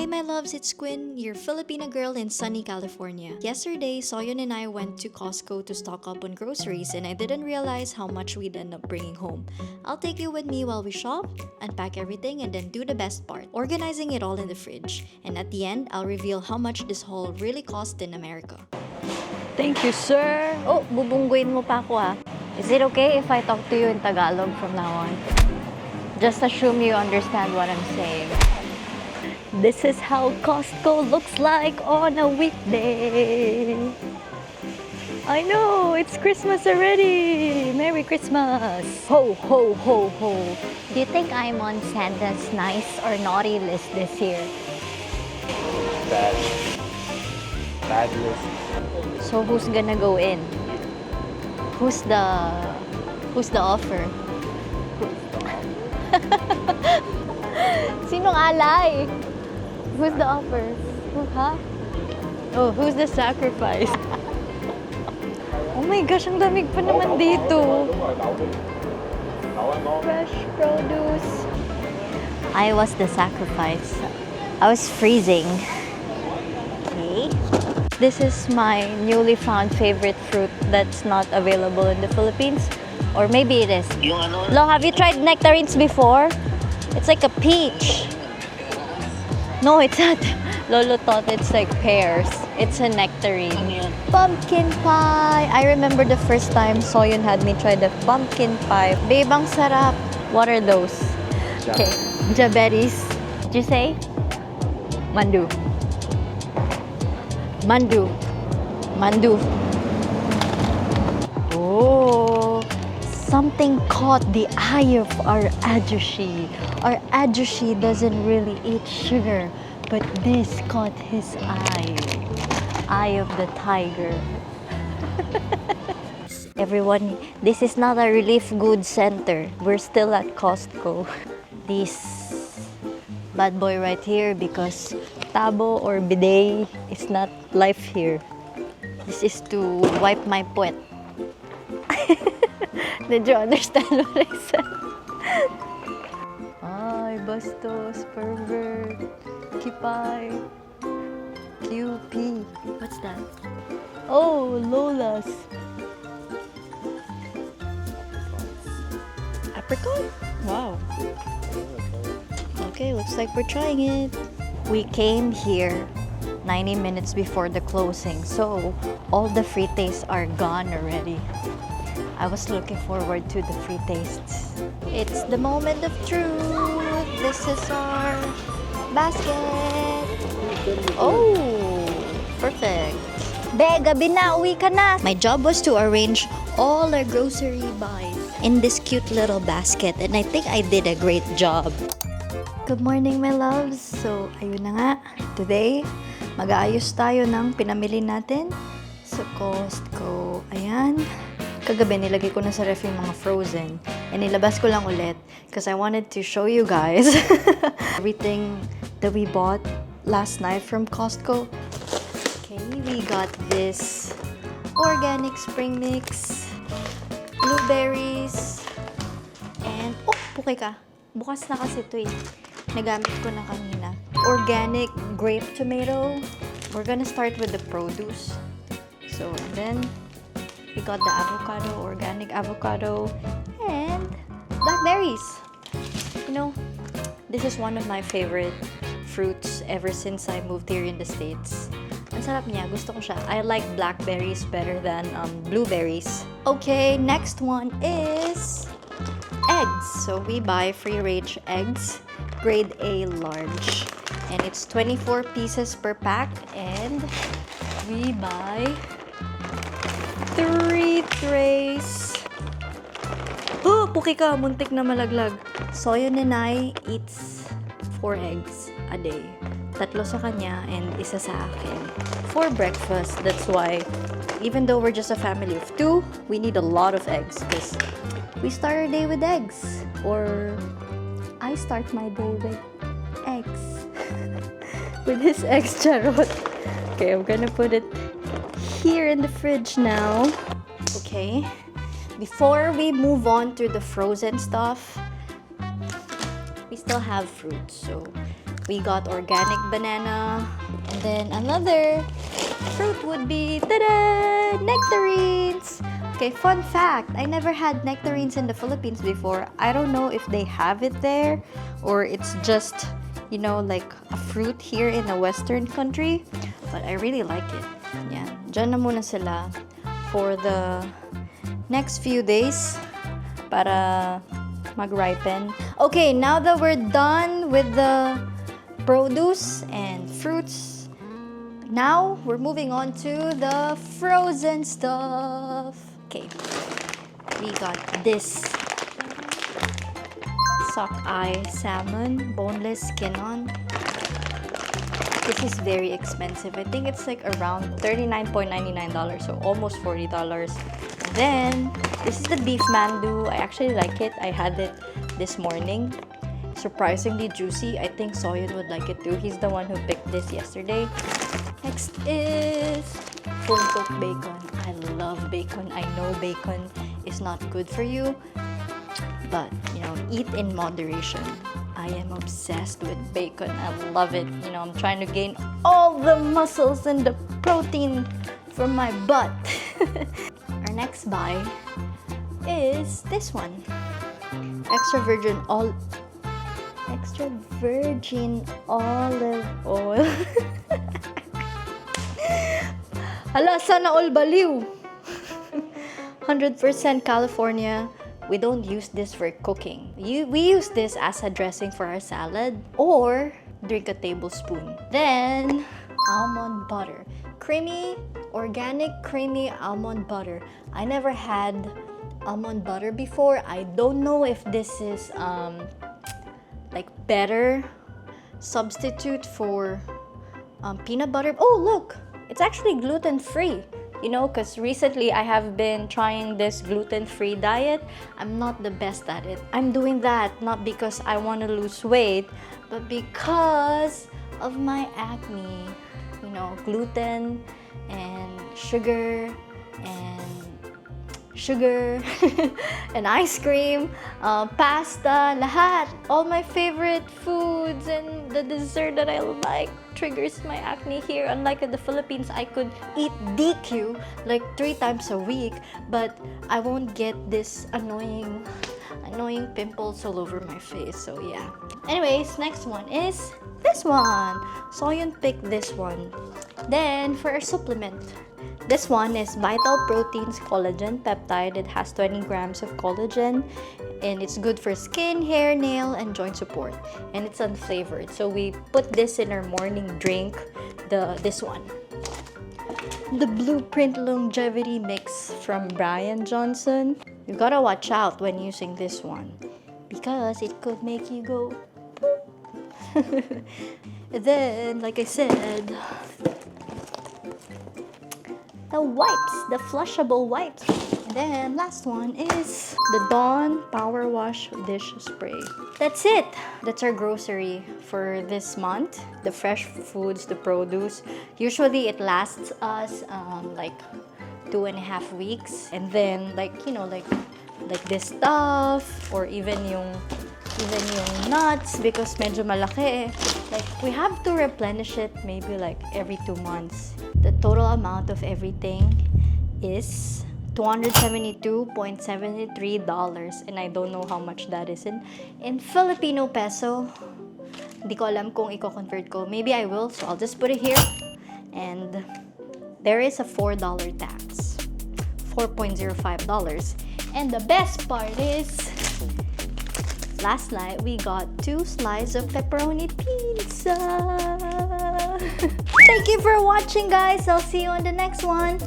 Hey my loves, it's Quinn, your Filipina girl in sunny California. Yesterday, SeoHyun and I went to Costco to stock up on groceries and I didn't realize how much we'd end up bringing home. I'll take you with me while we shop, unpack everything, and then do the best part, organizing it all in the fridge. And at the end, I'll reveal how much this haul really cost in America. Thank you, sir. Oh, bubungguin mo pa ako ah. Is it okay if I talk to you in Tagalog from now on? Just assume you understand what I'm saying. This is how Costco looks like on a weekday. I know, it's Christmas already. Merry Christmas. Ho, ho, ho, ho. Do you think I'm on Santa's nice or naughty list this year? Bad list. So who's gonna go in? Who's the offer? Sinong alay? Who's the offer? Who, huh? Oh, who's the sacrifice? Oh my gosh, ang lamig pa naman dito. Fresh produce. I was the sacrifice. I was freezing. Okay. This is my newly found favorite fruit that's not available in the Philippines. Or maybe it is. Lo, have you tried nectarines before? It's like a peach. No, it's not. Lolo thought it's like pears. It's a nectarine. Pumpkin pie. I remember the first time SeoHyun had me try the pumpkin pie. Babe, ang sarap. What are those? Okay, jaberries. Did you say? Mandu. Mandu. Mandu. Oh, something caught the eye of our ajushi. Our ajushi doesn't really eat sugar, but this caught his eye. Eye of the tiger. Everyone, this is not a relief goods center. We're still at Costco. This bad boy right here because tabo or bidet is not life here. This is to wipe my puwet. Did you understand what I said? Ay, bastos, pervert, kipay, QP. What's that? Oh, Lola's. Apricot? Wow. Okay, looks like we're trying it. We came here 90 minutes before the closing, so all the free tastes are gone already. I was looking forward to the free tastes. It's the moment of truth. This is our basket. Oh, perfect. Be, gabi na, uwi ka na. My job was to arrange all our grocery buys in this cute little basket, and I think I did a great job. Good morning, my loves. So, ayun na nga. Today, mag-aayos tayo ng pinamili natin sa Costco. Ayan. Kagabi, nilagay ko na sa ref yung mga frozen. And nilabas ko lang ulit because I wanted to show you guys everything that we bought last night from Costco. Okay, we got this organic spring mix, blueberries, and oh, puke ka. Bukas na kasi ito eh. Nagamit ko na kanina. Organic grape tomato. We're gonna start with the produce. So, and then we got the avocado, organic avocado, and blackberries. You know, this is one of my favorite fruits ever since I moved here in the States. Ang sarap niya, gusto ko siya. I like blackberries better than blueberries. Okay, next one is eggs. So we buy free-range eggs, grade A large. And it's 24 pieces per pack. And we buy 3 trays. Oh, puki ka. Muntik na malaglag. SeoHyun and I eats 4 eggs a day. 3 sa kanya and isa sa akin. For breakfast, that's why even though we're just a family of 2, we need a lot of eggs because we start our day with eggs. Or I start my day with eggs. With this eggs, charot. Okay, I'm gonna put it here in the fridge now. Okay, before we move on to the frozen stuff, we still have fruits. So We got organic banana. And then another fruit would be, ta-da! Nectarines! Okay, fun fact, I never had nectarines in the Philippines before. I don't know if they have it there or it's just, you know, like a fruit here in a Western country. But I really like it. Yeah, dyan na muna sila for the next few days para mag-ripen. Okay, now that we're done with the produce and fruits, now we're moving on to the frozen stuff. Okay, we got this sockeye salmon, boneless skin on. This is very expensive. I think it's like around $39.99, so almost $40. Then, this is the beef mandu. I actually like it. I had it this morning. Surprisingly juicy. I think SeoHyun would like it too. He's the one who picked this yesterday. Next is full-cooked bacon. I love bacon. I know bacon is not good for you, but you know, eat in moderation. I am obsessed with bacon. I love it. You know, I'm trying to gain all the muscles and the protein from my butt. Our next buy is this one. Extra virgin olive oil. Hala, sana all baliw. 100% California. We don't use this for cooking. We use this as a dressing for our salad or drink a tablespoon. Then, almond butter. Creamy, organic creamy almond butter. I never had almond butter before. I don't know if this is like better substitute for peanut butter. Oh, look! It's actually gluten-free. You know, because recently I have been trying this gluten-free diet. I'm not the best at it. I'm doing that not because I want to lose weight, but because of my acne. You know, gluten and sugar and ice cream, pasta, lahat. All my favorite foods and the dessert that I like triggers my acne here. Unlike in the Philippines, I could eat DQ like 3 times a week, but I won't get this annoying pimples all over my face. So yeah. Anyways, next one is this one. SeoHyun picked this one. Then for our supplement, this one is Vital Proteins Collagen Peptide. It has 20 grams of collagen and it's good for skin, hair, nail, and joint support. And it's unflavored. So we put this in our morning drink, this one. The Blueprint Longevity Mix from Brian Johnson. You gotta watch out when using this one because it could make you go poop. Then, like I said, the wipes, the flushable wipes. And then last one is the Dawn Power Wash Dish Spray. That's it. That's our grocery for this month. The fresh foods, the produce. Usually it lasts us like 2.5 weeks. And then like, you know, like this stuff or even yung nuts because medyo malaki. Like we have to replenish it maybe like every 2 months. The total amount of everything is $272.73 and I don't know how much that is in Filipino peso. Hindi ko alam kung i-convert ko. Maybe I will, so I'll just put it here. And there is a $4 tax. $4.05. And the best part is last night we got 2 slices of pepperoni pizza. Thank you for watching, guys. I'll see you on the next one.